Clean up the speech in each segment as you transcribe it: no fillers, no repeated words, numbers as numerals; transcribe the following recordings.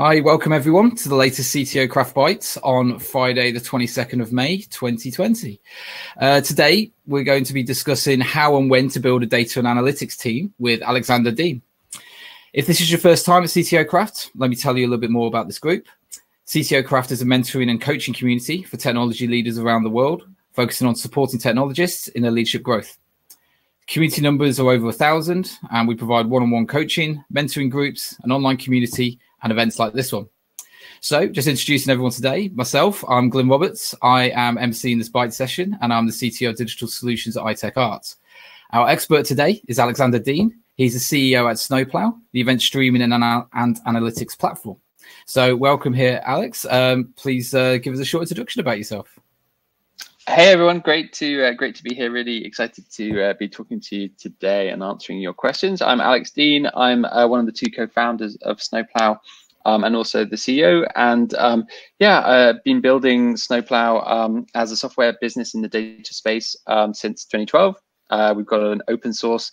Hi, welcome everyone to the latest CTO Craft Bytes on Friday, the 22nd of May, 2020. Today, we're going to be discussing how and when to build a data and analytics team with Alexander Dean. If this is your first time at CTO Craft, let me tell you a little bit more about this group. CTO Craft is a mentoring and coaching community for technology leaders around the world, focusing on supporting technologists in their leadership growth. Community numbers are over 1,000, and we provide one-on-one coaching, mentoring groups, an online community, and events like this one. So just introducing everyone today, myself, I'm Glyn Roberts. I am emceeing this Bytes session, and I'm the CTO of Digital Solutions at iTechArt. Our expert today is Alexander Dean. He's the CEO at Snowplow, the event streaming and analytics platform. So welcome here, Alex. Please give us a short introduction about yourself. Hey everyone, great to be here. Really excited to be talking to you today and answering your questions. I'm Alex Dean. I'm one of the two co-founders of Snowplow and also the CEO. And I've been building Snowplow as a software business in the data space since 2012. We've got an open source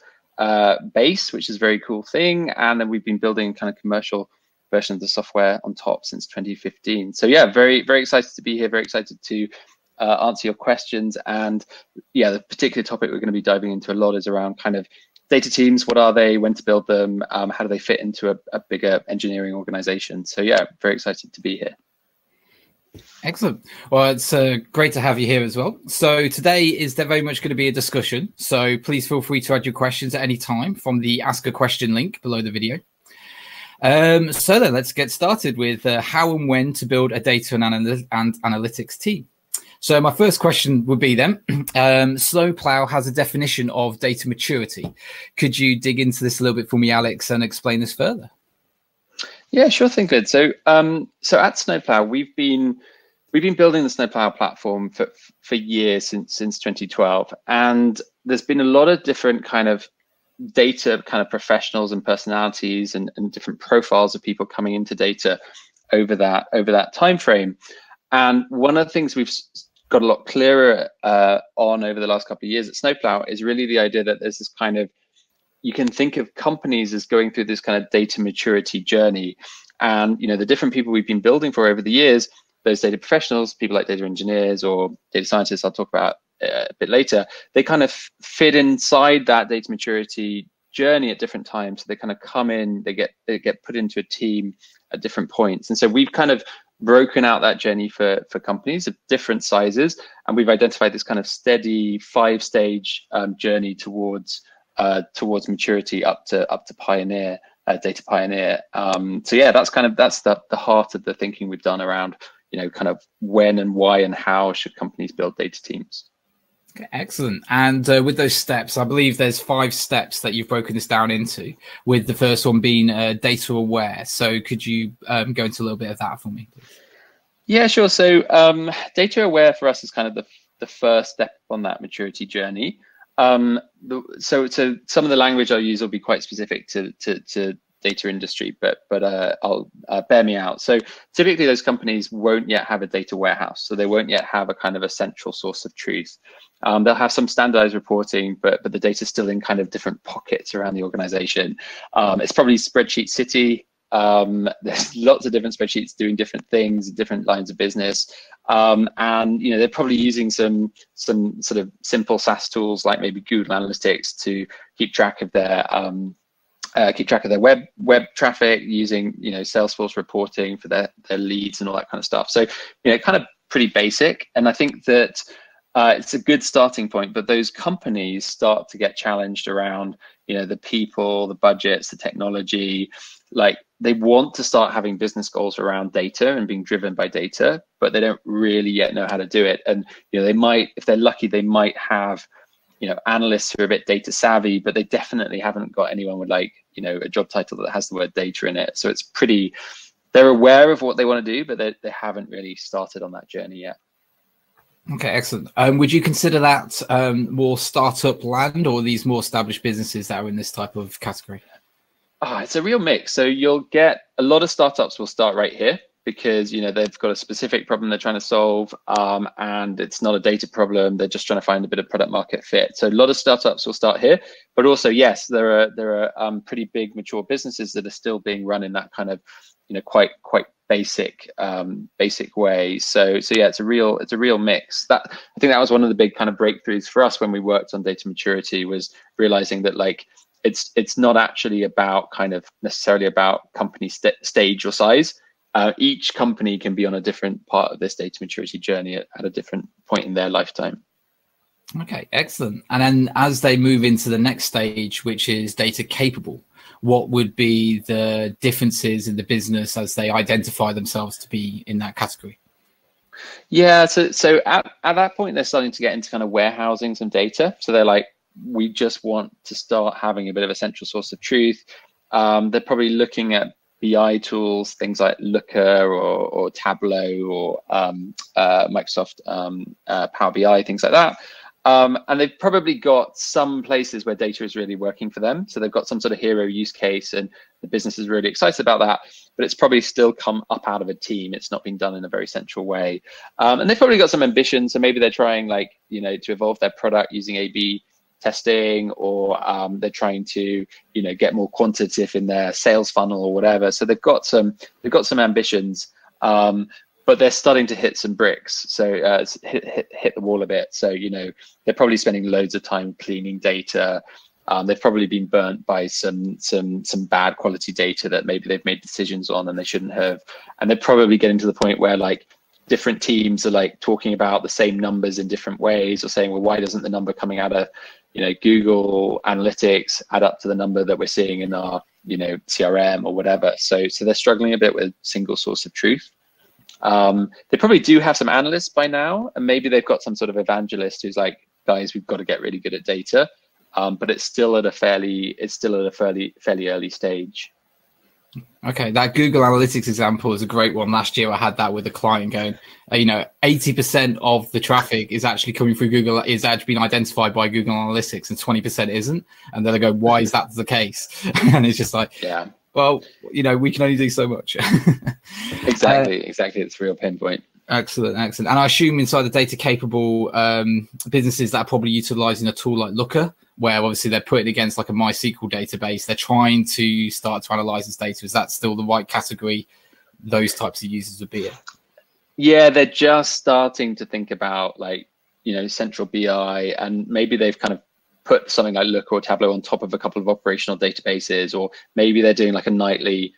base, which is a very cool thing. And then we've been building kind of commercial version of the software on top since 2015. So yeah, very, very excited to be here. Very excited to answer your questions. And yeah, the particular topic we're going to be diving into a lot is around kind of data teams. What are they? When to build them? How do they fit into a bigger engineering organization? So yeah, very excited to be here. Excellent. Well, it's great to have you here as well. So today is very much going to be a discussion. So please feel free to add your questions at any time from the Ask a Question link below the video. So then let's get started with how and when to build a data and analytics team. So my first question would be then, Snowplow has a definition of data maturity. Could you dig into this a little bit for me, Alex, and explain this further? Yeah, sure thing, Glyn. So at Snowplow, we've been building the Snowplow platform for years, since 2012. And there's been a lot of different kind of data kind of professionals and personalities and different profiles of people coming into data over that time frame. And one of the things we've got a lot clearer on over the last couple of years at Snowplow is really the idea that there's this kind of, you can think of companies as going through this kind of data maturity journey. And, you know, the different people we've been building for over the years, those data professionals, people like data engineers or data scientists, I'll talk about a bit later, they kind of fit inside that data maturity journey at different times. So they kind of come in, they get put into a team at different points. And so we've kind of broken out that journey for companies of different sizes, and we've identified this kind of steady 5-stage journey towards maturity up to pioneer, data pioneer. So yeah, that's the heart of the thinking we've done around, you know, kind of when and why and how should companies build data teams. Okay, excellent. And with those steps, I believe there's 5 steps that you've broken this down into, with the first one being data aware. So could you go into a little bit of that for me, please? Yeah, sure. So data aware for us is kind of the first step on that maturity journey. So some of the language I'll use will be quite specific to data industry, but I'll bear me out. So typically those companies won't yet have a data warehouse, so they won't yet have a kind of a central source of truth. They'll have some standardized reporting, but the data's still in kind of different pockets around the organization. It's probably spreadsheet city. There's lots of different spreadsheets doing different things, different lines of business. And, you know, they're probably using some sort of simple SaaS tools like maybe Google Analytics to keep track of their web traffic, using, you know, Salesforce reporting for their leads and all that kind of stuff. So, you know, kind of pretty basic. And I think that it's a good starting point, but those companies start to get challenged around, you know, the people, the budgets, the technology. Like, they want to start having business goals around data and being driven by data, but they don't really yet know how to do it. And, you know, they might, if they're lucky, they might have, you know, analysts who are a bit data savvy, but they definitely haven't got anyone with, like, you know, a job title that has the word data in it. So it's pretty, they're aware of what they want to do, but they haven't really started on that journey yet. Okay, excellent. Would you consider that more startup land, or these more established businesses that are in this type of category? It's a real mix. So you'll get a lot of startups will start right here because, you know, they've got a specific problem they're trying to solve, and it's not a data problem. They're just trying to find a bit of product market fit. So a lot of startups will start here, but also, yes, there are pretty big mature businesses that are still being run in that kind of, quite basic way. So yeah, it's a real mix. That I think that was one of the big kind of breakthroughs for us when we worked on data maturity, was realizing that like it's not actually about kind of necessarily about company stage or size. Each company can be on a different part of this data maturity journey at a different point in their lifetime. Okay, excellent. And then as they move into the next stage, which is data capable, what would be the differences in the business as they identify themselves to be in that category? Yeah, so at that point, they're starting to get into kind of warehousing some data. So they're like, we just want to start having a bit of a central source of truth. They're probably looking at BI tools, things like Looker or Tableau or Microsoft Power BI, things like that. And they've probably got some places where data is really working for them. So they've got some sort of hero use case and the business is really excited about that, but it's probably still come up out of a team. It's not been done in a very central way. And they've probably got some ambition. So maybe they're trying to evolve their product using A/B testing, or they're trying to, get more quantitative in their sales funnel or whatever. So they've got some ambitions. But they're starting to hit some bricks, so hit the wall a bit. So they're probably spending loads of time cleaning data. They've probably been burnt by some bad quality data that maybe they've made decisions on and they shouldn't have. And they're probably getting to the point where like different teams are like talking about the same numbers in different ways, or saying, well, why doesn't the number coming out of Google Analytics add up to the number that we're seeing in our CRM or whatever. So they're struggling a bit with single source of truth. They probably do have some analysts by now, and maybe they've got some sort of evangelist who's like, guys, we've got to get really good at data. But it's still at a fairly early stage. Okay, that Google Analytics example is a great one. Last year I had that with a client going, 80% of the traffic is actually coming through Google, is actually being identified by Google Analytics, and 20% isn't. And then they go, why is that the case? And it's just like, yeah. Well, we can only do so much. Exactly. It's a real pinpoint. Excellent. And I assume inside the data capable businesses that are probably utilizing a tool like Looker, where obviously they're putting against like a MySQL database. They're trying to start to analyze this data. Is that still the right category those types of users would be in? Yeah, they're just starting to think about like, central BI, and maybe they've kind of put something like Looker or Tableau on top of a couple of operational databases, or maybe they're doing like a nightly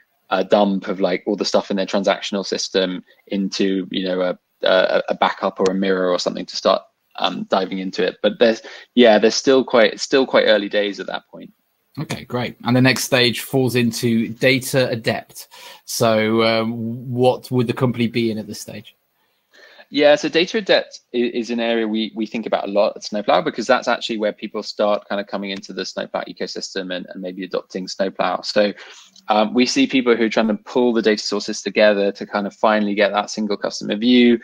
dump of like all the stuff in their transactional system into a backup or a mirror or something to start diving into it. But there's still quite early days at that point. Okay, great. And the next stage falls into data adept. So what would the company be in at this stage? Yeah, so data adept is an area we think about a lot at Snowplow, because that's actually where people start kind of coming into the Snowplow ecosystem and maybe adopting Snowplow. So we see people who are trying to pull the data sources together to kind of finally get that single customer view.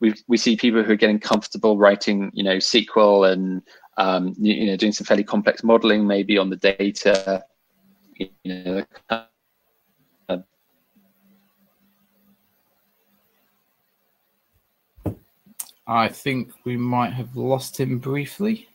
We see people who are getting comfortable writing, SQL and doing some fairly complex modeling maybe on the data. I think we might have lost him briefly.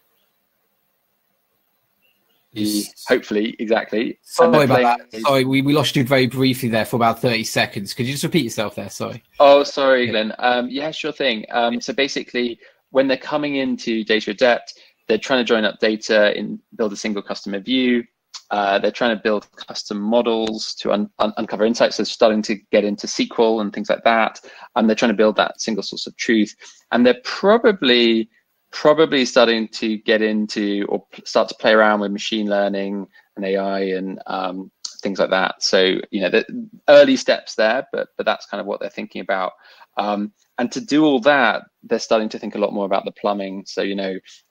Hopefully, exactly. Sorry about that. Sorry, we lost you very briefly there for about 30 seconds. Could you just repeat yourself there? Sorry. Oh, sorry, Glyn. Yeah, sure thing. So basically, when they're coming into data adept, they're trying to join up data and build a single customer view. They're trying to build custom models to uncover insights. So starting to get into SQL and things like that. And they're trying to build that single source of truth. And they're probably starting to get into or start to play around with machine learning and AI and things like that. So, the early steps there, but that's kind of what they're thinking about. And to do all that, they're starting to think a lot more about the plumbing. So,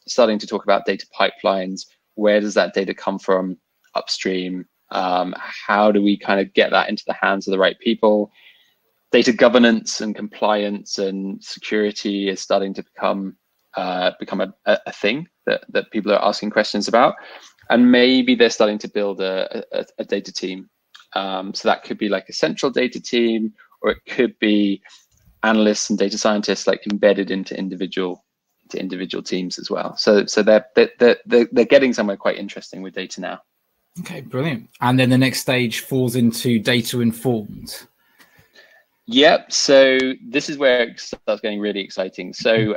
starting to talk about data pipelines. Where does that data come from upstream? How do we kind of get that into the hands of the right people? Data governance and compliance and security is starting to become a thing that people are asking questions about. And maybe they're starting to build a data team. So that could be like a central data team, or it could be analysts and data scientists like embedded into individual teams as well. So they're getting somewhere quite interesting with data now. Okay, brilliant. And then the next stage falls into data informed. Yep. So this is where it starts getting really exciting. So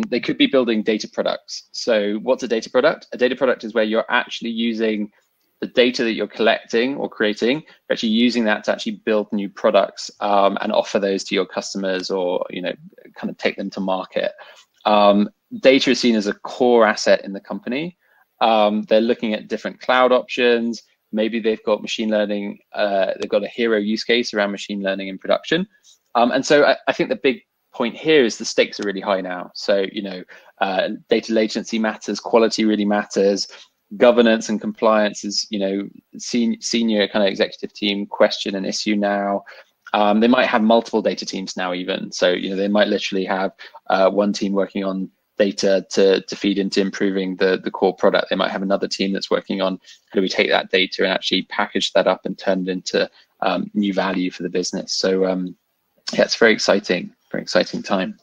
they could be building data products. So what's a data product? A data product is where you're actually using the data that you're collecting or creating, you're actually using that to actually build new products and offer those to your customers, or kind of take them to market. Data is seen as a core asset in the company. They're looking at different cloud options. Maybe they've got machine learning, they've got a hero use case around machine learning in production. And so I think the big point here is the stakes are really high now. So, data latency matters, quality really matters, governance and compliance is, senior kind of executive team question and issue now. They might have multiple data teams now even. So, they might literally have one team working on data to feed into improving the core product. They might have another team that's working on how do we take that data and actually package that up and turn it into new value for the business. So yeah, it's very exciting time.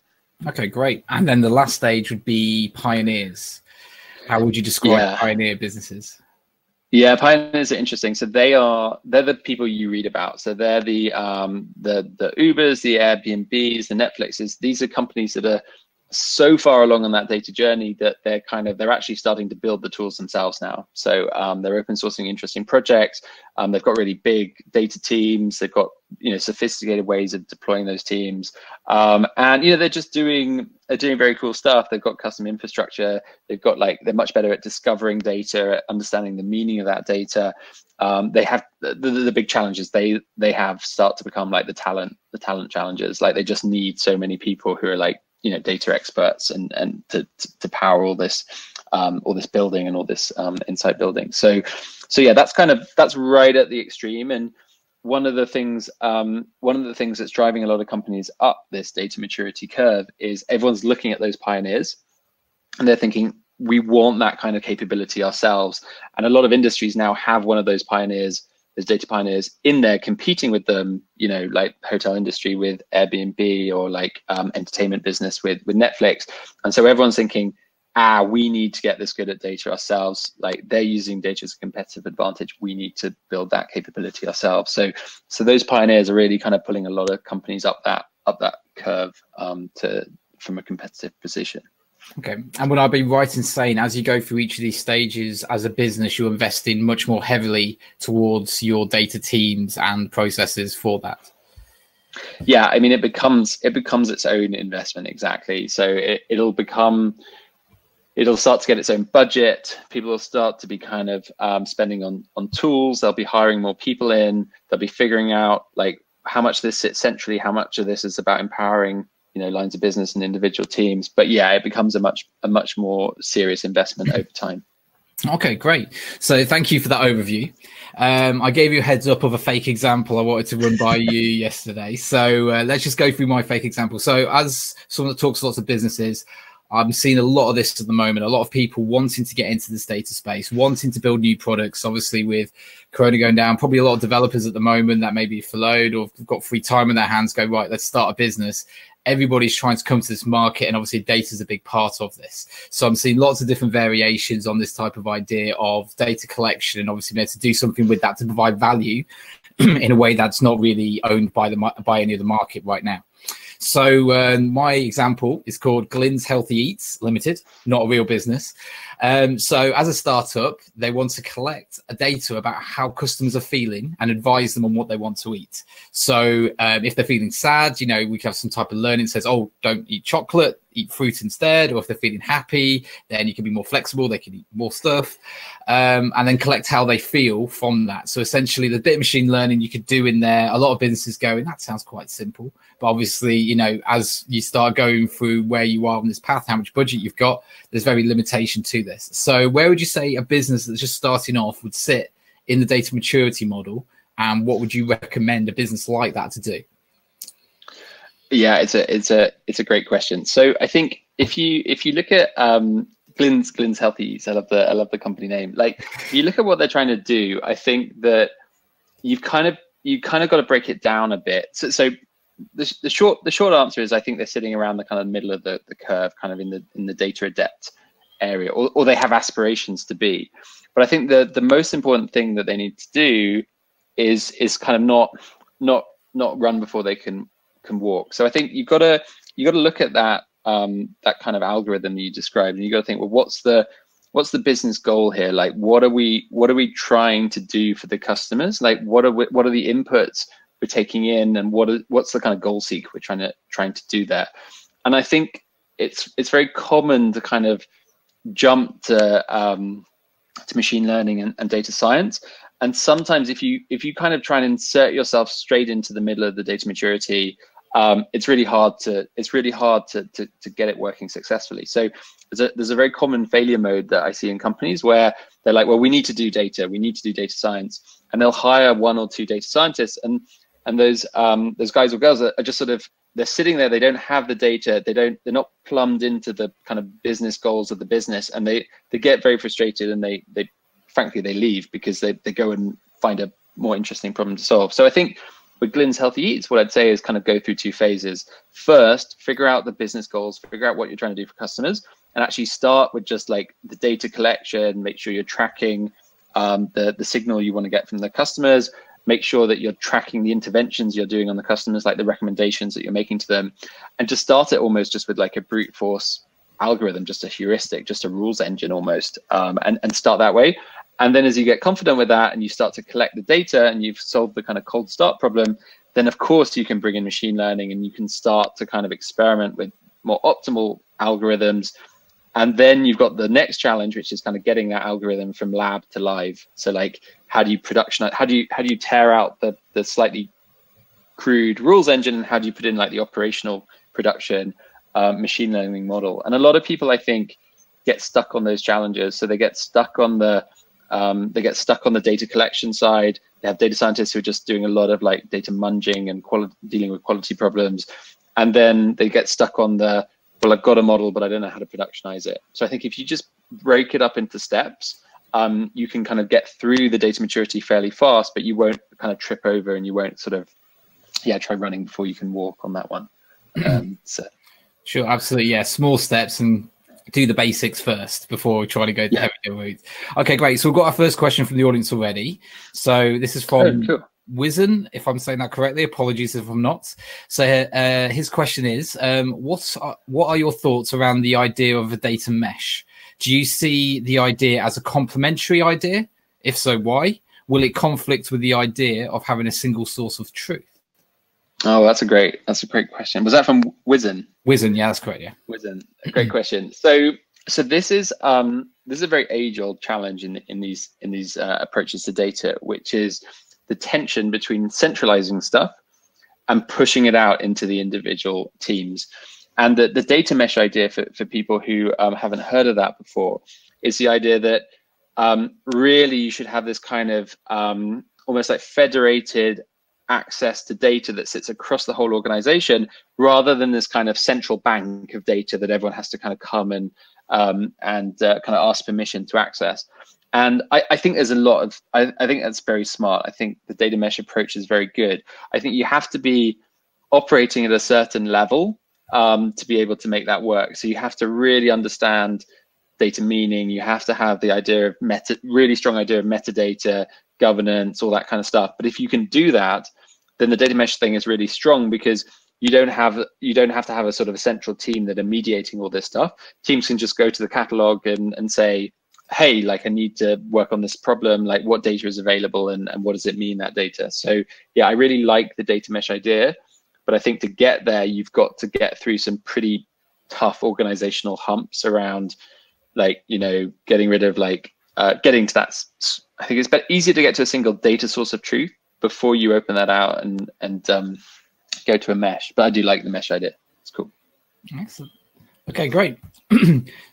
Okay, great. And then the last stage would be pioneers. How would you describe pioneer businesses? Yeah, pioneers are interesting. So they're the people you read about. So they're the Ubers, the Airbnbs, the Netflixes. These are companies that are so far along on that data journey that they're actually starting to build the tools themselves now. So they're open sourcing interesting projects. They've got really big data teams. They've got sophisticated ways of deploying those teams, and they're just doing very cool stuff. They've got custom infrastructure. They've got they're much better at discovering data, at understanding the meaning of that data. They have the big challenges they have start to become like the talent challenges. They just need so many people who are data experts and to power all this building and all this insight building. So yeah, that's right at the extreme. And one of the things that's driving a lot of companies up this data maturity curve is everyone's looking at those pioneers and they're thinking, we want that kind of capability ourselves. And a lot of industries now have one of those pioneers, those data pioneers in there, competing with them, like hotel industry with Airbnb, or entertainment business with Netflix. And so everyone's thinking, we need to get this good at data ourselves. They're using data as a competitive advantage. We need to build that capability ourselves. So those pioneers are really kind of pulling a lot of companies up that curve from a competitive position. Okay. And would I be right in saying, as you go through each of these stages as a business, you're investing much more heavily towards your data teams and processes for that? Yeah, I mean, it becomes its own investment. Exactly. So it'll start to get its own budget. People will start to be kind of spending on tools. They'll be hiring more people in. They'll be figuring out how much this sits centrally, how much of this is about empowering lines of business and individual teams. But yeah, it becomes a much more serious investment over time. Okay, great. So thank you for that overview. I gave you a heads up of a fake example I wanted to run by you yesterday. So let's just go through my fake example. So as someone that talks to lots of businesses, I'm seeing a lot of this at the moment. A lot of people wanting to get into this data space, wanting to build new products. Obviously, with Corona going down, probably a lot of developers at the moment that maybe furloughed or have got free time in their hands go, right, let's start a business. Everybody's trying to come to this market, and obviously data is a big part of this. So I'm seeing lots of different variations on this type of idea of data collection, and obviously being able to do something with that to provide value in a way that's not really owned by any of the market right now. So my example is called Glyn's Healthy Eats Limited, not a real business. So as a startup, they want to collect data about how customers are feeling and advise them on what they want to eat. So if they're feeling sad, we can have some type of learning that says, oh, don't eat chocolate, eat fruit instead. Or if they're feeling happy, then you can be more flexible. They can eat more stuff, and then collect how they feel from that. So essentially, the bit of machine learning you could do in there. A lot of businesses going, that sounds quite simple. But obviously, as you start going through where you are on this path, how much budget you've got, there's very limitation to this. So where would you say a business that's just starting off would sit in the data maturity model? And what would you recommend a business like that to do? Yeah, it's a great question. So I think if you look at Glyn's Healthy Eats, I love the company name. If you look at what they're trying to do, I think that you've kind of got to break it down a bit. So the short answer is I think they're sitting around the kind of middle of the curve, kind of in the data adept area, or they have aspirations to be. But I think the most important thing that they need to do is kind of not run before they can can walk. So I think you got to look at that that kind of algorithm that you described, and you got to think, well, what's the business goal here? Like, what are we trying to do for the customers? Like, what are the inputs we're taking in, and what's the kind of goal seek we're trying to do there? And I think it's very common to kind of jump to machine learning and data science. And sometimes if you kind of try and insert yourself straight into the middle of the data maturity, it's really hard to get it working successfully. So there's a very common failure mode that I see in companies where they're like, well, we need to do data science, and they'll hire one or two data scientists, and those guys or girls are just sort of, they're sitting there, they don't have the data, they're not plumbed into the kind of business goals of the business, and they get very frustrated, and they frankly leave because they go and find a more interesting problem to solve. So I think with Glyn's Healthy Eats, what I'd say is kind of go through two phases. First, figure out the business goals, figure out what you're trying to do for customers, and actually start with just like the data collection, make sure you're tracking the signal you want to get from the customers, make sure that you're tracking the interventions you're doing on the customers, like the recommendations that you're making to them, and just start it almost just with like a brute force algorithm, just a heuristic, just a rules engine almost, and start that way. And then as you get confident with that and you start to collect the data and you've solved the kind of cold start problem, then of course you can bring in machine learning and you can start to kind of experiment with more optimal algorithms. And then you've got the next challenge, which is kind of getting that algorithm from lab to live. So like, how do you productionize, how do you tear out the slightly crude rules engine, and how do you put in like the operational production machine learning model? And a lot of people, I think, get stuck on those challenges. So they get stuck on the data collection side. They have data scientists who are just doing a lot of like data munging and dealing with quality problems. And then they get stuck on the, well, I've got a model, but I don't know how to productionize it. So I think if you just break it up into steps, you can kind of get through the data maturity fairly fast, but you won't kind of trip over, and you won't sort of, try running before you can walk on that one. So. Sure, absolutely. Yeah, small steps and do the basics first before we try to go down the route. Okay, great. So we've got our first question from the audience already. So this is from Wizen, if I'm saying that correctly. Apologies if I'm not. So his question is, what are your thoughts around the idea of a data mesh? Do you see the idea as a complementary idea? If so, why? Will it conflict with the idea of having a single source of truth? Oh, that's a great question. Was that from Wizen? Wizen, yeah, that's correct. Yeah, Wizen, great question. So this is a very age-old challenge in these approaches to data, which is the tension between centralizing stuff and pushing it out into the individual teams. And the data mesh idea for people who haven't heard of that before is the idea that really you should have this kind of almost like federated access to data that sits across the whole organization, rather than this kind of central bank of data that everyone has to kind of come and kind of ask permission to access. And I think there's a lot of, I think that's very smart. I think the data mesh approach is very good. I think you have to be operating at a certain level to be able to make that work. So you have to really understand data meaning. You have to have the idea of really strong idea of metadata, governance, all that kind of stuff. But if you can do that, then the data mesh thing is really strong, because you don't have to have a sort of a central team that are mediating all this stuff. Teams can just go to the catalog and say, hey, like I need to work on this problem, like what data is available and what does it mean, that data? So yeah, I really like the data mesh idea, but I think to get there, you've got to get through some pretty tough organizational humps around, like, getting rid of getting to that. I think it's easier to get to a single data source of truth before you open that out and go to a mesh. But I do like the mesh idea. It's cool. Excellent. Okay, great.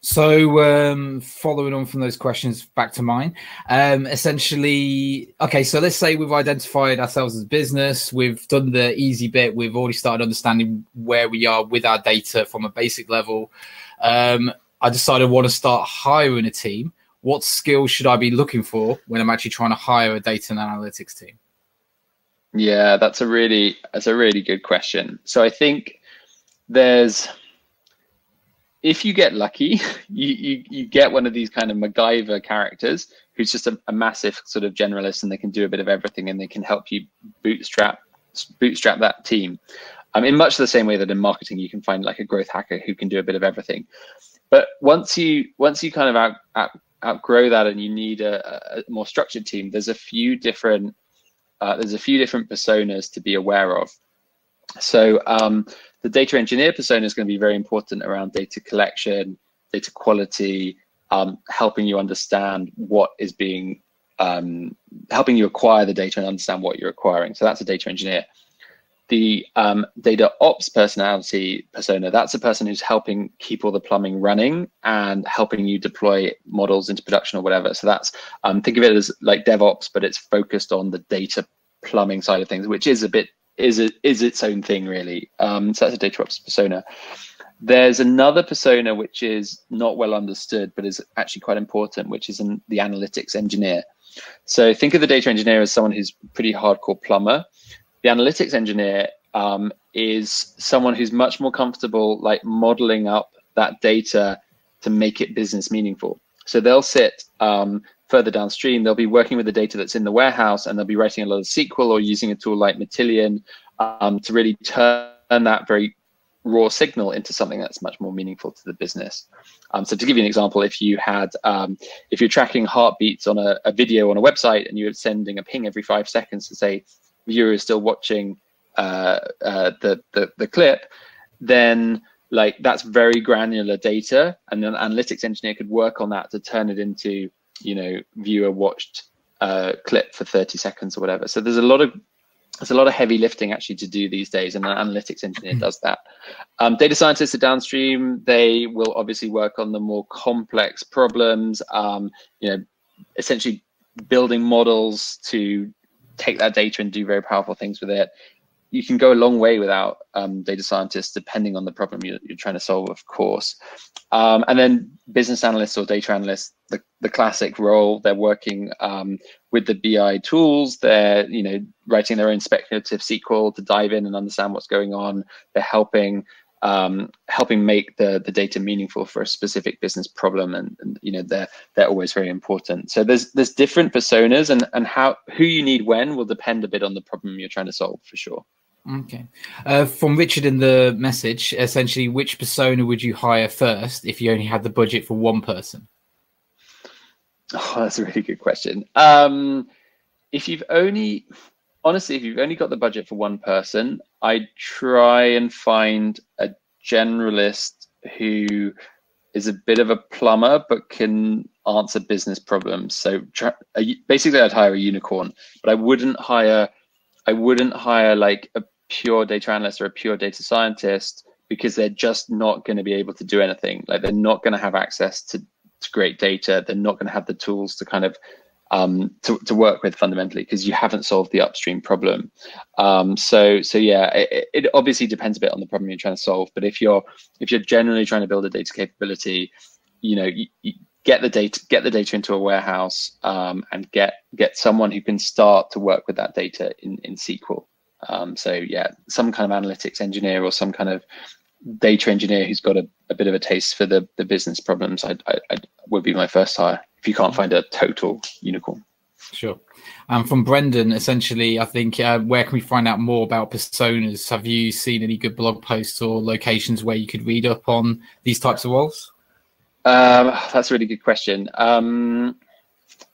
So following on from those questions, back to mine. Essentially, okay, so let's say we've identified ourselves as a business. We've done the easy bit. We've already started understanding where we are with our data from a basic level. I decided I want to start hiring a team. What skills should I be looking for when I'm actually trying to hire a data and analytics team? Yeah, that's a really good question. So I think if you get lucky, you get one of these kind of MacGyver characters who's just a massive sort of generalist, and they can do a bit of everything, and they can help you bootstrap that team. In much the same way that in marketing you can find like a growth hacker who can do a bit of everything. But once you kind of outgrow that and you need a more structured team, there's a few different personas to be aware of. So the data engineer persona is going to be very important around data collection, data quality, helping you understand what is being, helping you acquire the data and understand what you're acquiring. So that's a data engineer. The data ops personality persona, that's a person who's helping keep all the plumbing running and helping you deploy models into production or whatever. So that's, think of it as like DevOps, but it's focused on the data plumbing side of things, which is its own thing really. So that's a data ops persona. There's another persona which is not well understood, but is actually quite important, which is the analytics engineer. So think of the data engineer as someone who's pretty hardcore plumber. The analytics engineer is someone who's much more comfortable like modeling up that data to make it business meaningful. So they'll sit further downstream, they'll be working with the data that's in the warehouse, and they'll be writing a lot of SQL or using a tool like Matillion to really turn that very raw signal into something that's much more meaningful to the business. So to give you an example, if you had, if you're tracking heartbeats on a video on a website and you're sending a ping every 5 seconds to say viewer is still watching the clip, then like that's very granular data, and an analytics engineer could work on that to turn it into, you know, viewer watched clip for 30 seconds or whatever. So there's a lot of heavy lifting actually to do these days, and an analytics engineer does that. Data scientists are downstream. They will obviously work on the more complex problems, you know, essentially building models to take that data and do very powerful things with it. You can go a long way without data scientists, depending on the problem you're trying to solve, of course. And then business analysts or data analysts, the classic role, they're working with the BI tools. They're, you know, writing their own speculative SQL to dive in and understand what's going on. They're helping make the data meaningful for a specific business problem, and you know, they're always very important. So there's different personas, and who you need when will depend a bit on the problem you're trying to solve, for sure. Okay. From Richard in the message, essentially, which persona would you hire first if you only had the budget for one person? Oh, that's a really good question. If you've only got the budget for one person, I'd try and find a generalist who is a bit of a plumber but can answer business problems. So basically, I'd hire a unicorn, but I wouldn't hire like a pure data analyst or a pure data scientist, because they're just not going to be able to do anything. Like, they're not going to have access to great data. They're not going to have the tools to kind of to work with fundamentally, because you haven't solved the upstream problem. So yeah, it obviously depends a bit on the problem you're trying to solve. But if you're generally trying to build a data capability, you know, you get the data into a warehouse, and get someone who can start to work with that data in SQL. So yeah, some kind of analytics engineer or some kind of data engineer who's got a bit of a taste for the business problems, I would be my first hire, if you can't find a total unicorn. Sure. From Brendan, essentially, I think, where can we find out more about personas? Have you seen any good blog posts or locations where you could read up on these types of roles? That's a really good question.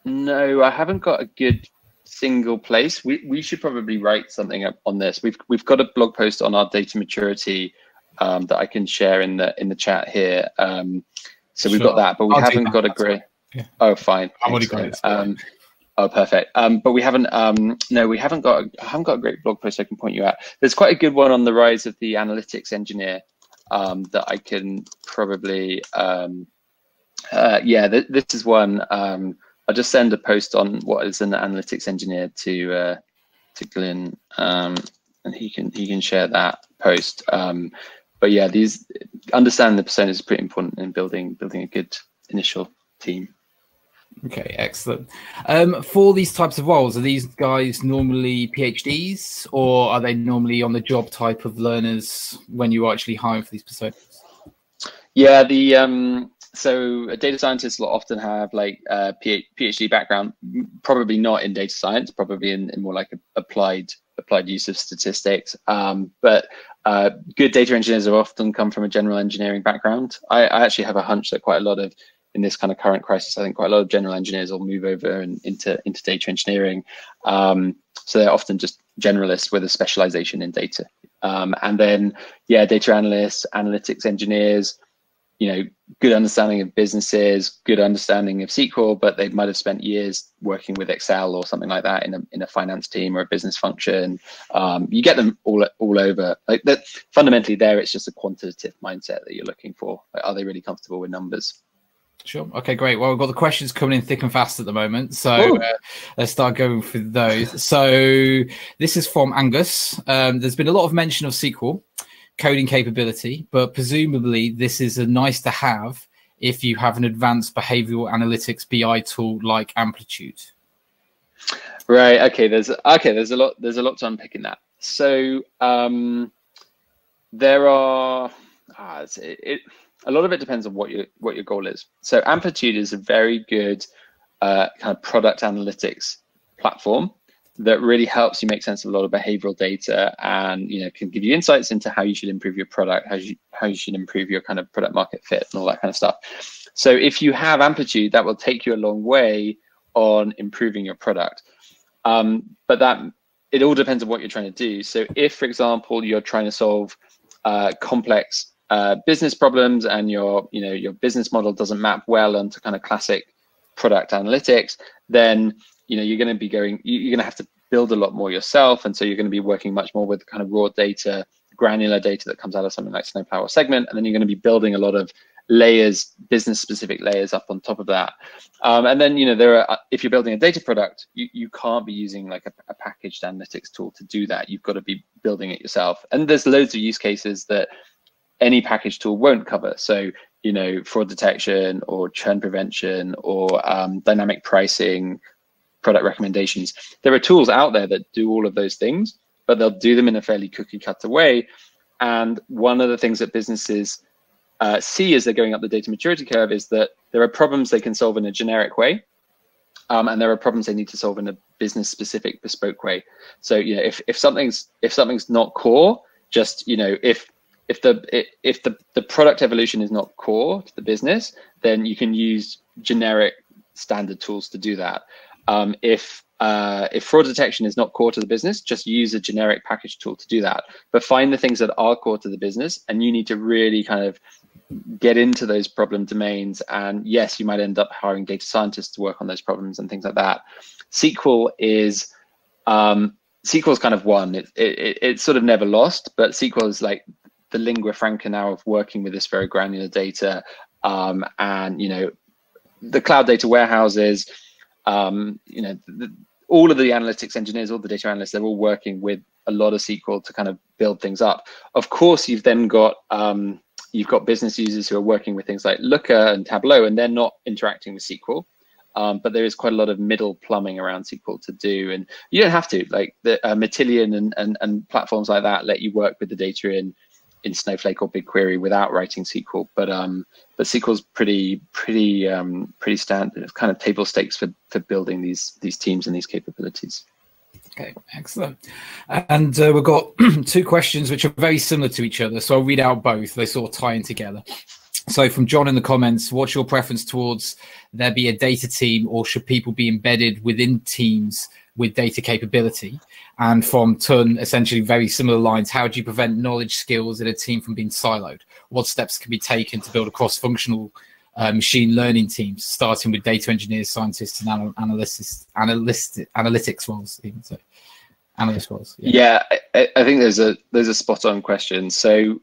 No, I haven't got a good single place. We should probably write something up on this. We've got a blog post on our data maturity that I can share in the chat here. So we've got that, but we haven't got a great. Yeah. Oh, fine. I've already got it. Oh, perfect. But we haven't. No, I haven't got a great blog post I can point you at. There's quite a good one on the rise of the analytics engineer that I can probably. Yeah, this is one. I'll just send a post on what is an analytics engineer to Glyn, and he can share that post. But yeah, understanding the personas is pretty important in building a good initial team. Okay, excellent. For these types of roles, are these guys normally PhDs, or are they normally on the job type of learners when you're actually hiring for these personas? Yeah, so a data scientist will often have like a PhD background, probably not in data science, probably in more like applied applied use of statistics. But good data engineers have often come from a general engineering background. I actually have a hunch that quite a lot of, in this kind of current crisis, I think quite a lot of general engineers will move over into data engineering. So they're often just generalists with a specialization in data. And then, yeah, data analysts, analytics engineers, good understanding of businesses, good understanding of SQL, but they might have spent years working with Excel or something like that in a finance team or a business function. You get them all over. Like that, fundamentally, there it's just a quantitative mindset that you're looking for. Like, are they really comfortable with numbers? Sure. Okay, great. Well, we've got the questions coming in thick and fast at the moment. So let's start going through those. So this is from Angus. There's been a lot of mention of SQL coding capability, but presumably this is a nice to have if you have an advanced behavioral analytics BI tool like Amplitude. Right. Okay. There's a lot to unpick in that. So there are a lot of it depends on what your goal is. So Amplitude is a very good kind of product analytics platform that really helps you make sense of a lot of behavioral data, and can give you insights into how you should improve your product, how you should improve your kind of product market fit and all that kind of stuff. So if you have Amplitude, that will take you a long way on improving your product. But that it all depends on what you're trying to do. So if, for example, you're trying to solve complex business problems and your business model doesn't map well onto kind of classic product analytics, then you're going to have to build a lot more yourself, and so you're going to be working much more with kind of raw data, granular data that comes out of something like Snowplow or Segment, and then you're going to be building a lot of layers, business specific layers up on top of that. And then if you're building a data product, you can't be using like a packaged analytics tool to do that. You've got to be building it yourself, and there's loads of use cases that any package tool won't cover. So fraud detection or churn prevention or dynamic pricing, product recommendations. There are tools out there that do all of those things, but they'll do them in a fairly cookie cutter way. And one of the things that businesses see as they're going up the data maturity curve is that there are problems they can solve in a generic way, and there are problems they need to solve in a business specific bespoke way. So if something's not core, just if the product evolution is not core to the business, then you can use generic standard tools to do that. If fraud detection is not core to the business, just use a generic package tool to do that. But find the things that are core to the business, and you need to really kind of get into those problem domains. And yes, you might end up hiring data scientists to work on those problems and things like that. SQL is kind of one. It's sort of never lost, but SQL is like the lingua franca now of working with this very granular data, and the cloud data warehouses. All of the analytics engineers, all the data analysts, they're all working with a lot of SQL to kind of build things up. Of course, you've then got business users who are working with things like Looker and Tableau, and they're not interacting with SQL. But there is quite a lot of middle plumbing around SQL to do, and you don't have to. Like the Matillion and platforms like that let you work with the data in Snowflake or BigQuery without writing SQL, but SQL's pretty standard. It's kind of table stakes for building these teams and these capabilities. Okay, excellent. And we've got two questions which are very similar to each other, so I'll read out both. They sort of tie in together. So from John in the comments, what's your preference towards there be a data team, or should people be embedded within teams with data capability? And from Tun, essentially very similar lines, how do you prevent knowledge skills in a team from being siloed? What steps can be taken to build a cross-functional machine learning teams, starting with data engineers, scientists, and analytics roles, even so. Analyst roles. Yeah, I think there's a spot-on question. So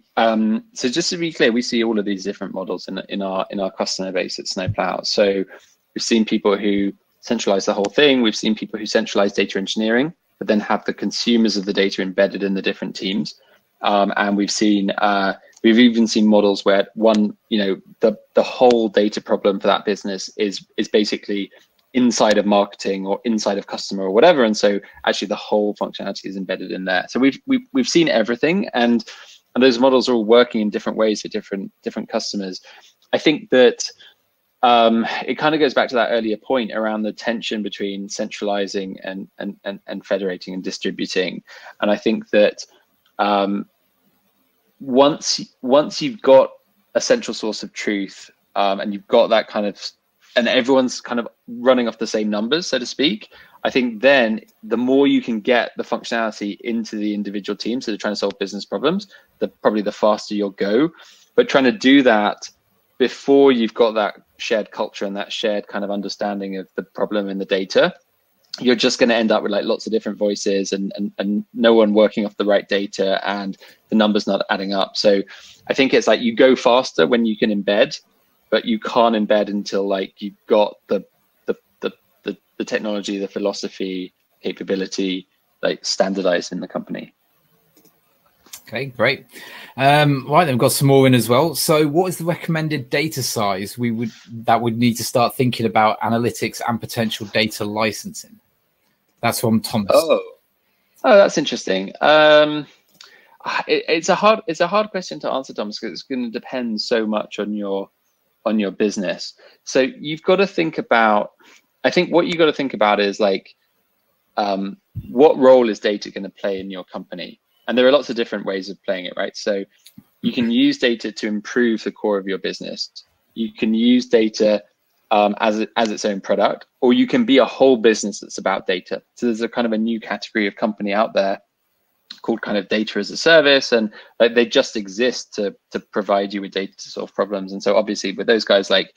just to be clear, we see all of these different models in our customer base at Snowplow. So we've seen people who centralize the whole thing. We've seen people who centralize data engineering, but then have the consumers of the data embedded in the different teams. And we've even seen models where the whole data problem for that business is basically inside of marketing or inside of customer or whatever, and so actually the whole functionality is embedded in there. So we've seen everything, and those models are all working in different ways for different customers. I think that it kind of goes back to that earlier point around the tension between centralizing and federating and distributing. And I think that once you've got a central source of truth, and you've got that kind of, and everyone's kind of running off the same numbers, so to speak, I think then the more you can get the functionality into the individual teams that are trying to solve business problems, probably the faster you'll go. But trying to do that before you've got that shared culture and that shared kind of understanding of the problem and the data, you're just going to end up with like lots of different voices and no one working off the right data and the numbers not adding up. So I think it's like you go faster when you can embed, but you can't embed until like you've got the technology, the philosophy, capability, like standardized in the company. Okay, great. Right, then we've got some more in as well. So what is the recommended data size that would need to start thinking about analytics and potential data licensing? That's from Thomas. Oh, that's interesting. It's a hard question to answer, Thomas, because it's going to depend so much on your business. So you've got to think about, I think what you got to think about is like, what role is data going to play in your company? And there are lots of different ways of playing it, right? So you can use data to improve the core of your business. You can use data as its own product, or you can be a whole business that's about data. So there's a kind of a new category of company out there called kind of data as a service, and like they just exist to provide you with data to solve problems. And so obviously with those guys, like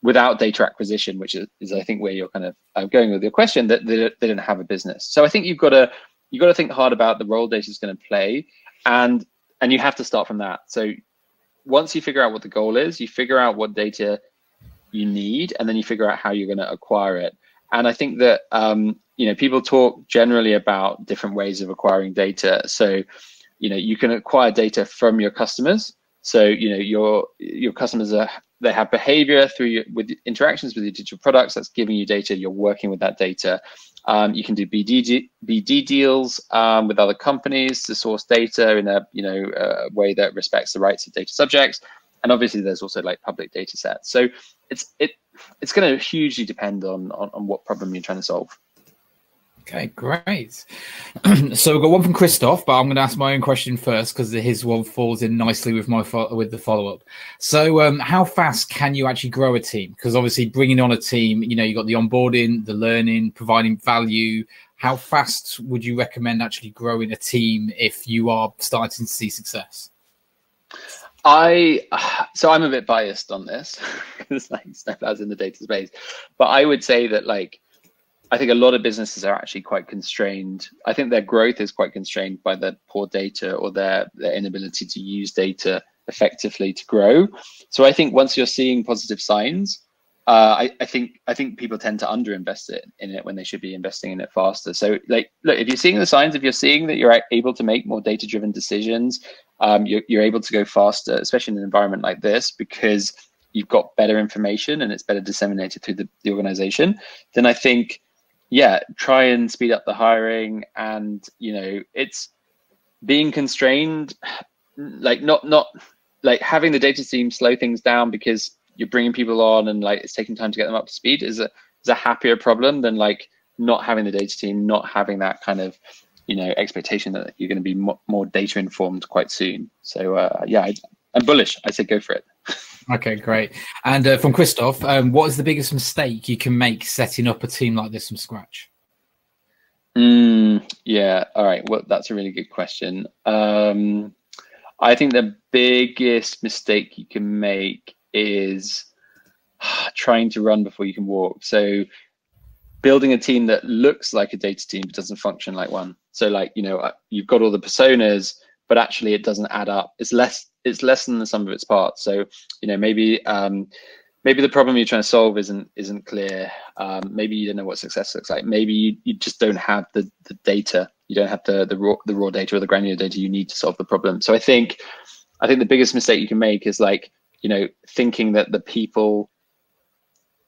without data acquisition, which is I think where you're kind of going with your question, that they don't have a business. So I think you've got to think hard about the role data is going to play, and you have to start from that. So once you figure out what the goal is, you figure out what data you need, and then you figure out how you're going to acquire it. And I think that people talk generally about different ways of acquiring data. So you can acquire data from your customers. So your customers they have behavior with interactions with your digital products. That's giving you data. You're working with that data. You can do BD deals with other companies to source data in a way that respects the rights of data subjects. And obviously, there's also like public data sets. So it's going to hugely depend on what problem you're trying to solve. Okay, great. So we've got one from Christoph, but I'm going to ask my own question first because his one falls in nicely with the follow-up. So how fast can you actually grow a team? Because obviously bringing on a team, you got the onboarding, the learning, providing value. How fast would you recommend actually growing a team if you are starting to see success? So I'm a bit biased on this because like Snowplow's in the data space, but I would say that I think a lot of businesses are actually quite constrained. I think their growth is quite constrained by their poor data or their inability to use data effectively to grow. So I think once you're seeing positive signs, I think people tend to underinvest in it when they should be investing in it faster. So look, if you're seeing the signs, if you're seeing that you're able to make more data-driven decisions, you're able to go faster, especially in an environment like this, because you've got better information and it's better disseminated through the organization, then I think, yeah, try and speed up the hiring. And it's being constrained, not like having the data team slow things down because you're bringing people on and like it's taking time to get them up to speed is a happier problem than like not having the data team, not having that kind of expectation that you're going to be more data informed quite soon. So yeah, I'm bullish. I say go for it. Okay, great. And from Christoph, what is the biggest mistake you can make setting up a team like this from scratch? Yeah, all right. Well, that's a really good question. I think the biggest mistake you can make is trying to run before you can walk. So building a team that looks like a data team but doesn't function like one. So you've got all the personas, but actually it doesn't add up. It's less than the sum of its parts. So maybe the problem you're trying to solve isn't clear. Maybe you don't know what success looks like. Maybe you just don't have the data. You don't have the raw data or the granular data you need to solve the problem. So I think the biggest mistake you can make is thinking that the people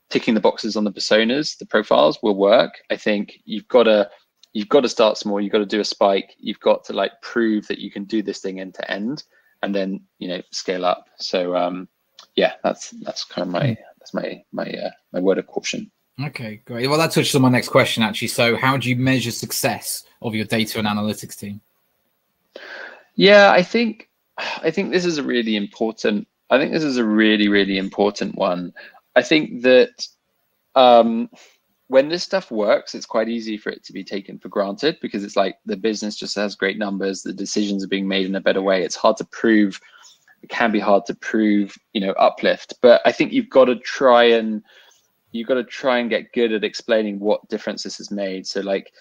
ticking the boxes on the personas, the profiles will work. I think you've got to start small. You've got to do a spike. You've got to prove that you can do this thing end to end, and then scale up. So yeah, that's kind of my word of caution. Okay, great. Well, that touches on my next question, actually. So how do you measure success of your data and analytics team? Yeah, I think this is a really important. I think this is a really important one. I think that when this stuff works, it's quite easy for it to be taken for granted, because it's like the business just has great numbers, the decisions are being made in a better way. It's hard to prove. It can be hard to prove, uplift. But I think you've got to try and get good at explaining what difference this has made. So like,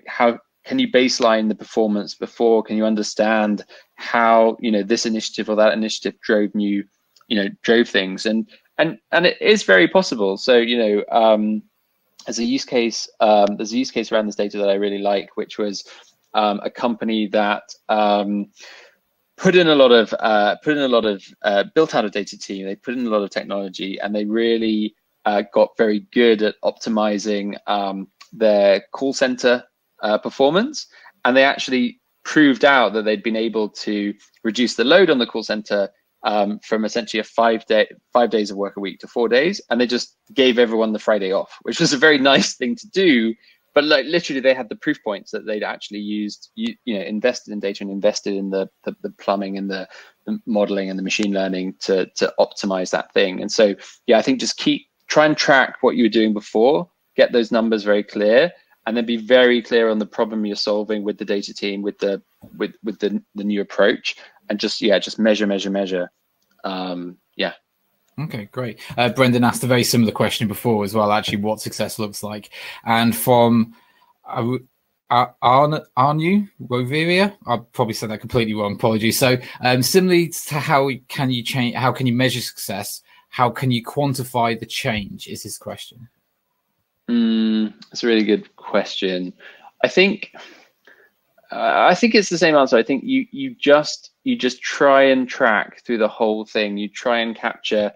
how can you baseline the performance before? Can you understand how, this initiative or that initiative drove things? And it is very possible. So, there's a use case around this data that I really like, which was a company that built out a data team. They put in a lot of technology, and they really got very good at optimizing their call center performance. And they actually proved out that they'd been able to reduce the load on the call center from essentially a 5 days of work a week to 4 days. And they just gave everyone the Friday off, which was a very nice thing to do. But like literally they had the proof points that they'd actually used, invested in data and invested in the plumbing and the modeling and the machine learning to optimize that thing. And so, yeah, I think just try and track what you were doing before, get those numbers very clear, and then be very clear on the problem you're solving with the data team, with the new approach, and just measure. Yeah. Okay, great. Brendan asked a very similar question before as well, actually, what success looks like. And from Arnu Roveria, I probably said that completely wrong, apologies. So similarly to how can you measure success, how can you quantify the change is his question. That's a really good question. I think it's the same answer. I think you just try and track through the whole thing. You try and capture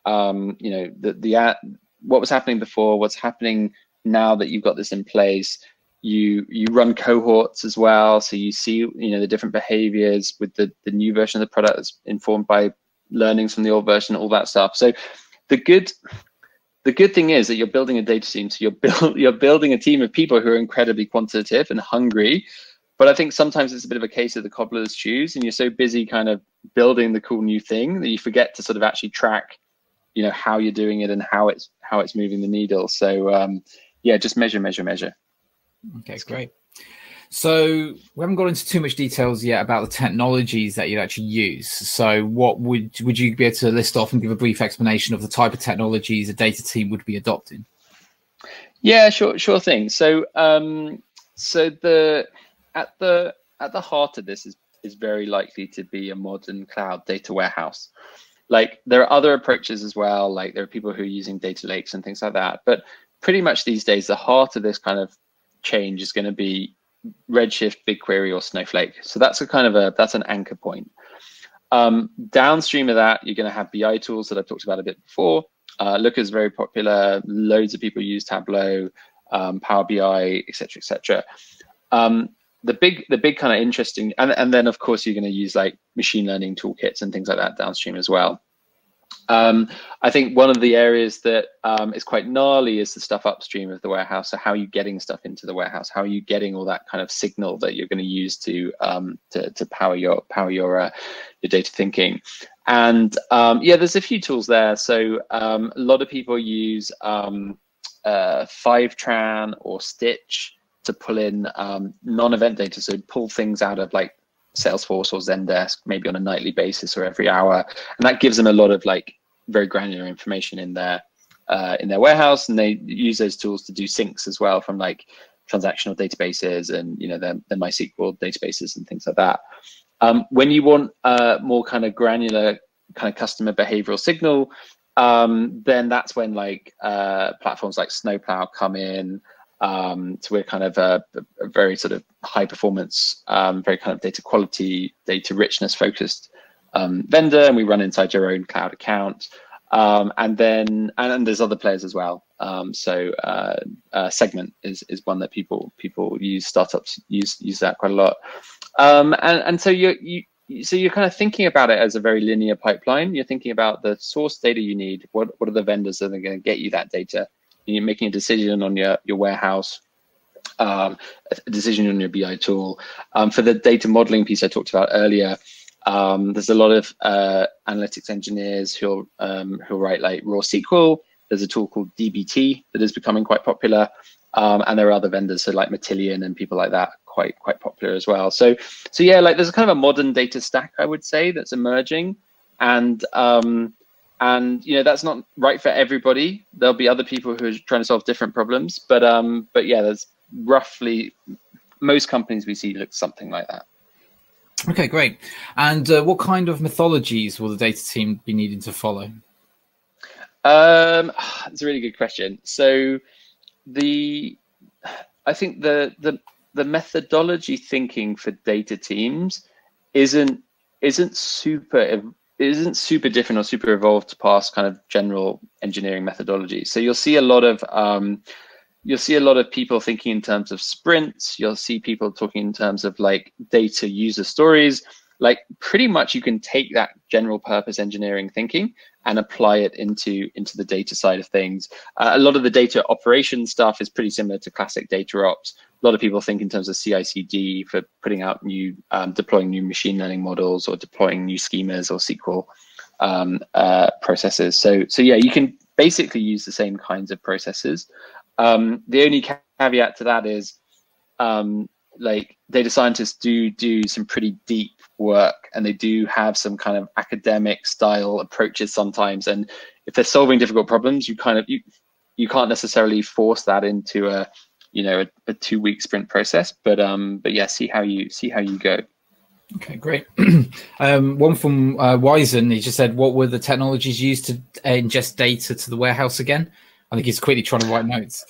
what was happening before, what's happening now that you've got this in place. You run cohorts as well, so you see the different behaviors with the new version of the product that's informed by learnings from the old version, all that stuff. So the good thing is that you're building a data team, so you're building a team of people who are incredibly quantitative and hungry. But I think sometimes it's a bit of a case of the cobbler's shoes, and you're so busy kind of building the cool new thing that you forget to sort of actually track, how you're doing it and how it's moving the needle. So just measure. Okay, great. So we haven't got into too much details yet about the technologies that you'd actually use. So what would you be able to list off and give a brief explanation of the type of technologies a data team would be adopting? Yeah, sure thing. So at the heart of this is very likely to be a modern cloud data warehouse. Like there are other approaches as well. Like there are people who are using data lakes and things like that. But pretty much these days, the heart of this kind of change is going to be Redshift, BigQuery, or Snowflake. So that's that's an anchor point. Downstream of that, you're going to have BI tools that I've talked about a bit before. Looker is very popular. Loads of people use Tableau, Power BI, etc. The big kind of interesting, and then of course you're going to use like machine learning toolkits and things like that downstream as well. I think one of the areas that is quite gnarly is the stuff upstream of the warehouse. So how are you getting stuff into the warehouse? How are you getting all that kind of signal that you're going to use to power your data thinking? And there's a few tools there. So a lot of people use Fivetran or Stitch to pull in non-event data, so pull things out of like Salesforce or Zendesk, maybe on a nightly basis or every hour, and that gives them a lot of like very granular information in their warehouse. And they use those tools to do syncs as well from like transactional databases and their MySQL databases and things like that. When you want more kind of granular kind of customer behavioral signal, then that's when like platforms like Snowplow come in. So we're kind of a very sort of high performance, very kind of data quality, data richness focused vendor, and we run inside your own cloud account. And there's other players as well. Segment is one that people use. Startups use that quite a lot. And so so you're kind of thinking about it as a very linear pipeline. You're thinking about the source data you need. What are the vendors that are going to get you that data? And you're making a decision on your warehouse, a decision on your BI tool. For the data modeling piece I talked about earlier, there's a lot of analytics engineers who'll write like raw SQL. There's a tool called DBT that is becoming quite popular, and there are other vendors, so like Matillion and people like that, quite popular as well. So yeah, like there's a kind of a modern data stack, I would say, that's emerging, and that's not right for everybody. There'll be other people who are trying to solve different problems, but yeah, there's roughly most companies we see look something like that. Okay, great. And what kind of methodologies will the data team be needing to follow? It's a really good question. So I think the methodology thinking for data teams isn't super different or super evolved past kind of general engineering methodologies. So you'll see a lot of people thinking in terms of sprints. You'll see people talking in terms of like data user stories. Like pretty much you can take that general purpose engineering thinking and apply it into the data side of things. A lot of the data operation stuff is pretty similar to classic data ops. A lot of people think in terms of CI/CD for putting out new, deploying new machine learning models or deploying new schemas or SQL processes. So yeah, you can basically use the same kinds of processes. The only caveat to that is like data scientists do some pretty deep work, and they do have some kind of academic style approaches sometimes. And if they're solving difficult problems, you can't necessarily force that into a 2-week sprint process. But yeah, see how you go. Okay, great. One from Wizen, he just said, what were the technologies used to ingest data to the warehouse again? I think he's quickly trying to write notes.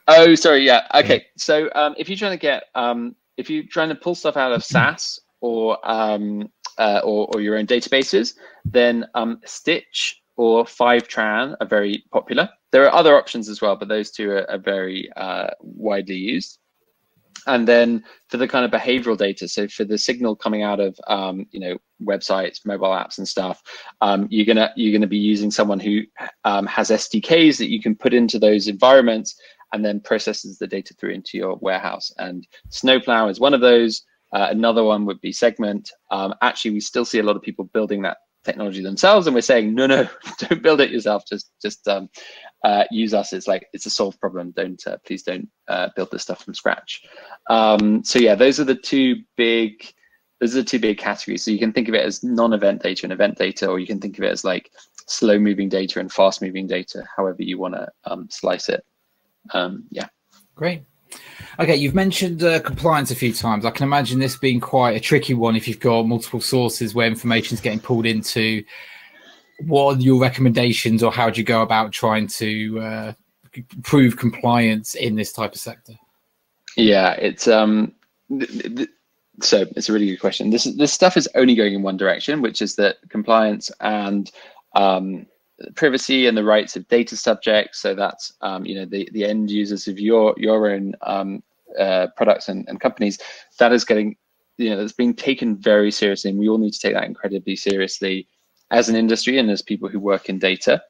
Oh, sorry. Yeah. Okay. So if you're trying to pull stuff out of SAS or your own databases, then Stitch or Fivetran are very popular. There are other options as well, but those two are very widely used. And then for the kind of behavioral data, so for the signal coming out of websites, mobile apps and stuff, you're gonna be using someone who has SDKs that you can put into those environments and then processes the data through into your warehouse. And Snowplow is one of those. Another one would be Segment. Actually, we still see a lot of people building that technology themselves, and we're saying no, don't build it yourself. Just use us. It's a solved problem. Please don't build this stuff from scratch. So yeah, those are the two big categories. So you can think of it as non-event data and event data, or you can think of it as like slow moving data and fast moving data, however you want to slice it. Yeah. Great. Okay, you've mentioned compliance a few times. I can imagine this being quite a tricky one if you've got multiple sources where information is getting pulled into. What are your recommendations, or how do you go about trying to prove compliance in this type of sector? Yeah, it's so it's a really good question. This stuff is only going in one direction, which is that compliance and privacy and the rights of data subjects. So that's the end users of your own products and companies. That is getting that's being taken very seriously, and we all need to take that incredibly seriously as an industry and as people who work in data.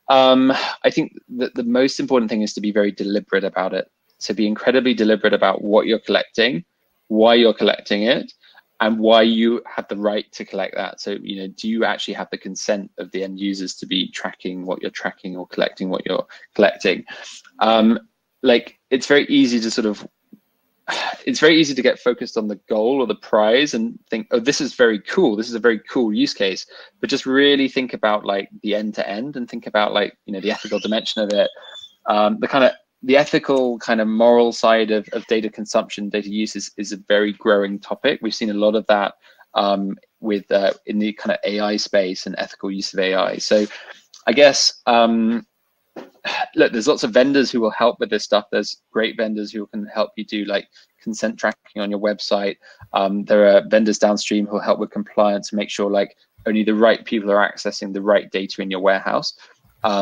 I think that the most important thing is to be very deliberate about it. So be incredibly deliberate about what you're collecting, why you're collecting it, and why you have the right to collect that. So, do you actually have the consent of the end users to be tracking what you're tracking or collecting what you're collecting? It's very easy to get focused on the goal or the prize and think, oh, this is very cool. This is a very cool use case. But just really think about like the end to end, and think about the ethical dimension of it. The ethical kind of moral side of data consumption, data use is a very growing topic. We've seen a lot of that in the kind of AI space and ethical use of AI. So I guess, look, there's lots of vendors who will help with this stuff. There's great vendors who can help you do like consent tracking on your website. There are vendors downstream who will help with compliance and make sure like only the right people are accessing the right data in your warehouse.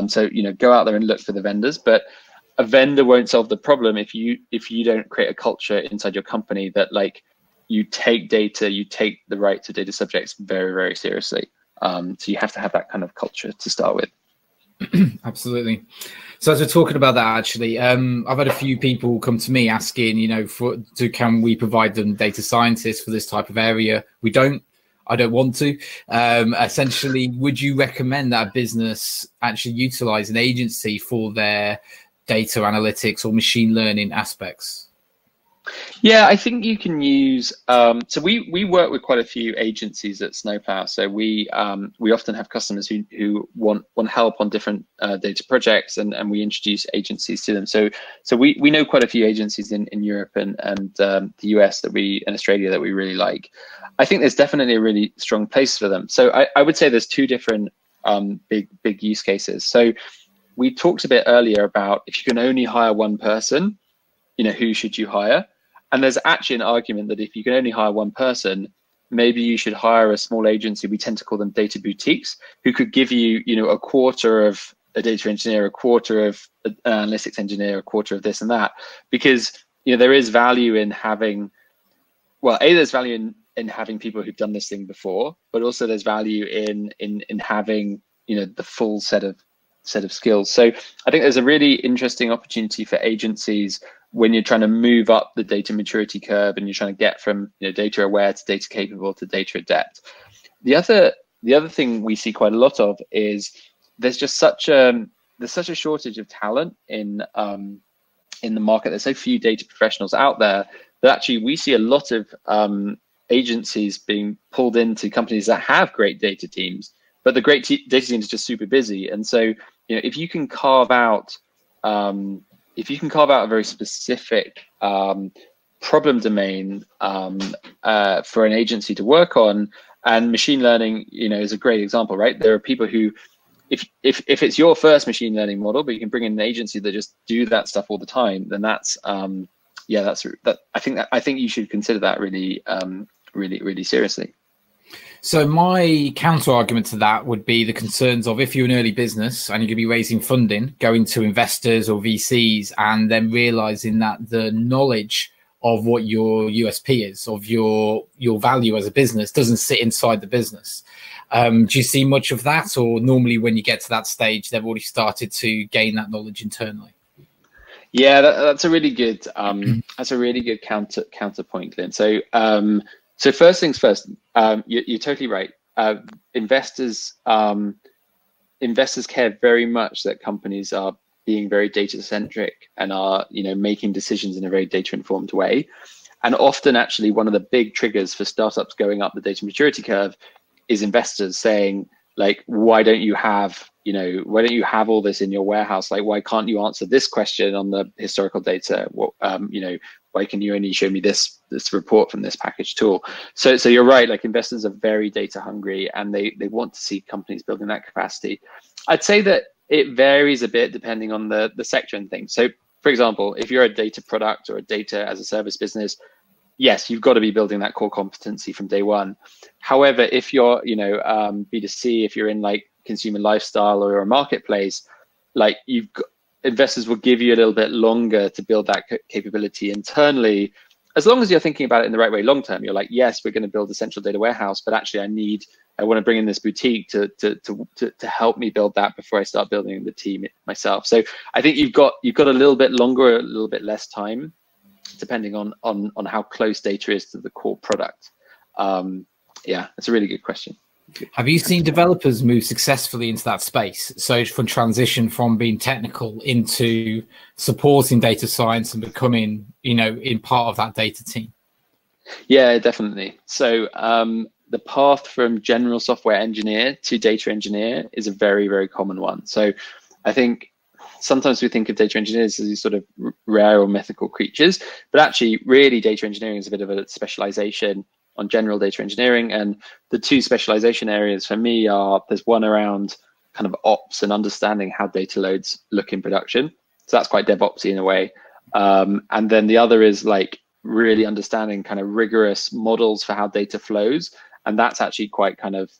So go out there and look for the vendors, but a vendor won't solve the problem if you don't create a culture inside your company that like you take data, you take the rights of data subjects very, very seriously. So you have to have that kind of culture to start with. Absolutely. So as we're talking about that, actually, I've had a few people come to me asking, can we provide them data scientists for this type of area? I don't want to. Essentially, would you recommend that a business actually utilize an agency for their data analytics or machine learning aspects? Yeah, I think you can use. So we work with quite a few agencies at Snowplow. So we often have customers who want help on different data projects, and we introduce agencies to them. So we know quite a few agencies in Europe and the US and Australia that we really like. I think there's definitely a really strong place for them. So I would say there's two different big use cases. So we talked a bit earlier about if you can only hire one person, who should you hire? And there's actually an argument that if you can only hire one person, maybe you should hire a small agency. We tend to call them data boutiques, who could give you, a quarter of a data engineer, a quarter of an analytics engineer, a quarter of this and that, because there is value in having, there's value in having people who've done this thing before, but also there's value in having the full set of skills. So I think there's a really interesting opportunity for agencies when you're trying to move up the data maturity curve and you're trying to get from data aware to data capable to data adept. The other thing we see quite a lot of is there's such a shortage of talent in the market. There's so few data professionals out there that actually we see a lot of agencies being pulled into companies that have great data teams, but the great data teams are just super busy. And so if you can carve out a very specific problem domain for an agency to work on, and machine learning, is a great example, right? There are people who, if it's your first machine learning model, but you can bring in an agency that just do that stuff all the time, then that's I think you should consider that really seriously. So my counter argument to that would be the concerns of if you're an early business and you're going to be raising funding, going to investors or VCs, and then realizing that the knowledge of what your USP is, of your value as a business, doesn't sit inside the business. Do you see much of that, or normally when you get to that stage, they've already started to gain that knowledge internally? Yeah, that's a really good counterpoint, Glyn. So first things first, you're totally right. Investors care very much that companies are being very data centric and are making decisions in a very data informed way. And often, actually, one of the big triggers for startups going up the data maturity curve is investors saying, like, why don't you have all this in your warehouse? Like, why can't you answer this question on the historical data? Why can you only show me this report from this package tool? So you're right, like investors are very data hungry and they want to see companies building that capacity. I'd say that it varies a bit depending on the sector and things. So for example, if you're a data product or a data as a service business, yes, you've got to be building that core competency from day one. However, if you're, B2C, if you're in like consumer lifestyle or a marketplace, like investors will give you a little bit longer to build that capability internally, as long as you're thinking about it in the right way long term. You're like, yes, we're going to build a central data warehouse, but actually I want to bring in this boutique to help me build that before I start building the team myself. So I think you've got a little bit longer, a little bit less time, depending on how close data is to the core product. Yeah, that's a really good question. Have you seen developers move successfully into that space? So from transition from being technical into supporting data science and becoming, in part of that data team? Yeah, definitely. So the path from general software engineer to data engineer is a very, very common one. So I think sometimes we think of data engineers as these sort of rare or mythical creatures, but actually really data engineering is a bit of a specialization on general data engineering. And the two specialization areas for me are, there's one around kind of ops and understanding how data loads look in production. So that's quite DevOpsy in a way. And then the other is like really understanding kind of rigorous models for how data flows. And that's actually quite kind of,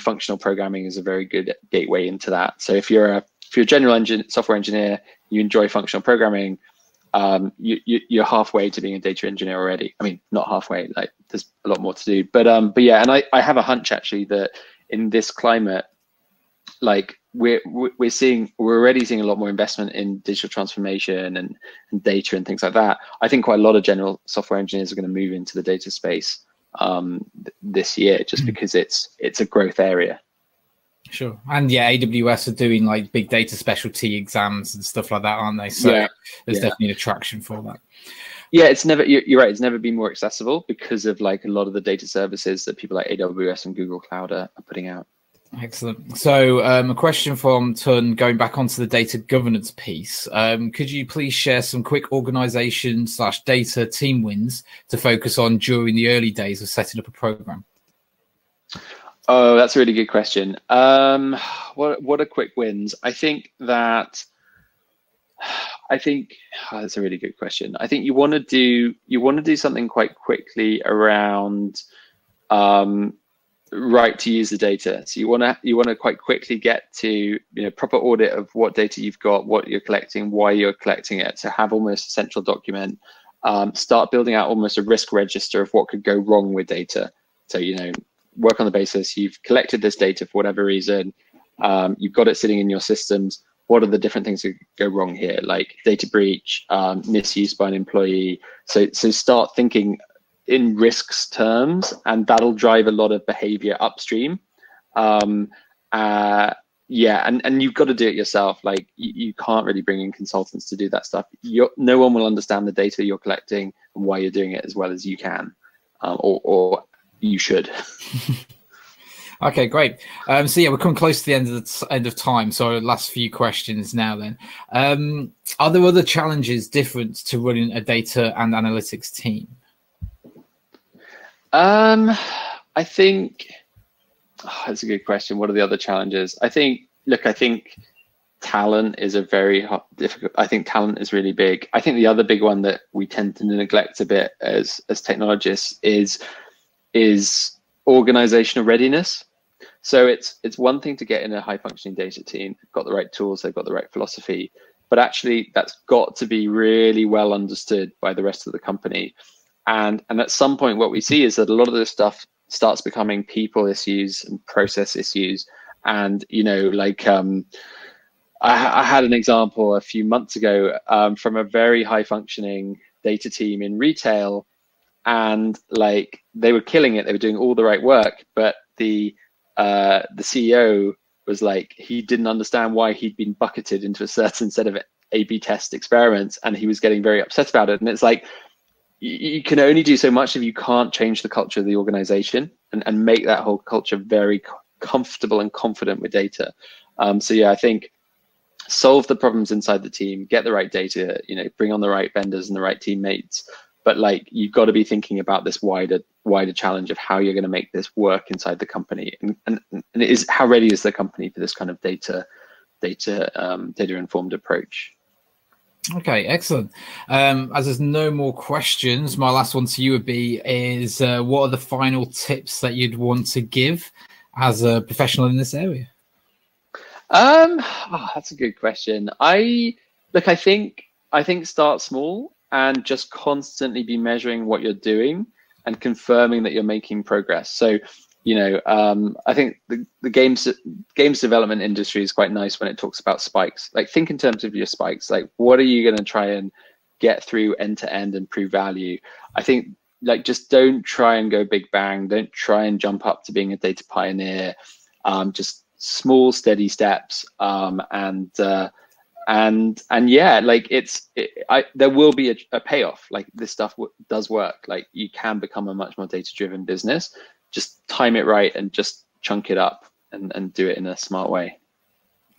functional programming is a very good gateway into that. So if you're a general software engineer, you enjoy functional programming, you're halfway to being a data engineer already. I mean, not halfway, like there's a lot more to do, but yeah, and I have a hunch actually that in this climate, like we're already seeing a lot more investment in digital transformation and data and things like that. I think quite a lot of general software engineers are going to move into the data space this year, just because it's a growth area. Sure. And yeah, AWS are doing like big data specialty exams and stuff like that, aren't they? So there's definitely an attraction for that. Yeah, it's never, you're right, it's never been more accessible because of like a lot of the data services that people like AWS and Google Cloud are putting out. Excellent. So a question from Tun, going back onto the data governance piece. Could you please share some quick organization/data team wins to focus on during the early days of setting up a program? Oh, that's a really good question. What are quick wins? I think that's a really good question. I think you want to do something quite quickly around right to use the data. So you want to quite quickly get to proper audit of what data you've got, what you're collecting, why you're collecting it. So have almost a central document. Start building out almost a risk register of what could go wrong with data. So work on the basis you've collected this data for whatever reason, you've got it sitting in your systems. What are the different things that go wrong here, like data breach, misuse by an employee? So start thinking in risks terms, and that'll drive a lot of behavior upstream. Yeah, and you've got to do it yourself. Like you can't really bring in consultants to do that stuff. No one will understand the data you're collecting and why you're doing it as well as you can, or you should. Okay, great. So yeah, we're coming close to the end of time. So last few questions now then. Are there other challenges different to running a data and analytics team? I think that's a good question. What are the other challenges? I think talent is a very difficult. I think talent is really big. I think the other big one that we tend to neglect a bit as technologists is organizational readiness. So it's one thing to get in a high functioning data team. They've got the right tools, they've got the right philosophy, but actually that's got to be really well understood by the rest of the company. And at some point, what we see is that a lot of this stuff starts becoming people issues and process issues. And I had an example a few months ago from a very high functioning data team in retail, and like they were killing it. They were doing all the right work, but the CEO was like, he didn't understand why he'd been bucketed into a certain set of A/B test experiments, and he was getting very upset about it. And it's like, you can only do so much if you can't change the culture of the organization and make that whole culture very comfortable and confident with data. So yeah, I think solve the problems inside the team, get the right data, bring on the right vendors and the right teammates. But like, you've got to be thinking about this wider challenge of how you're going to make this work inside the company, and it is, how ready is the company for this kind of data informed approach. Okay, excellent. As there's no more questions, my last one to you would be is what are the final tips that you'd want to give as a professional in this area? That's a good question. I think start small and just constantly be measuring what you're doing and confirming that you're making progress. So I think the games development industry is quite nice when it talks about spikes. Like, think in terms of your spikes. Like, what are you going to try and get through end to end and prove value? I think just don't try and go big bang. Don't try and jump up to being a data pioneer. Just small, steady steps. And yeah, there will be a payoff. Like, this stuff does work. Like, you can become a much more data-driven business. Just time it right and just chunk it up and do it in a smart way.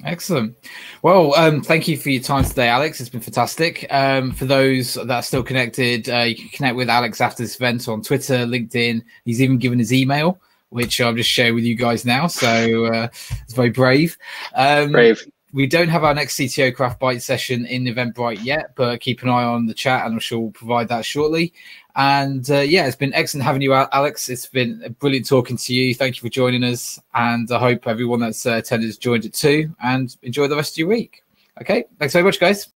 Excellent. Well, thank you for your time today, Alex. It's been fantastic. For those that are still connected, you can connect with Alex after this event on Twitter, LinkedIn. He's even given his email, which I'll just share with you guys now. So it's very brave. Brave. We don't have our next CTO Craft Bytes session in Eventbrite yet, but keep an eye on the chat and I'm sure we'll provide that shortly. And yeah, it's been excellent having you out, Alex. It's been brilliant talking to you. Thank you for joining us. And I hope everyone that's attended has joined it too. And enjoy the rest of your week. Okay, thanks very much, guys.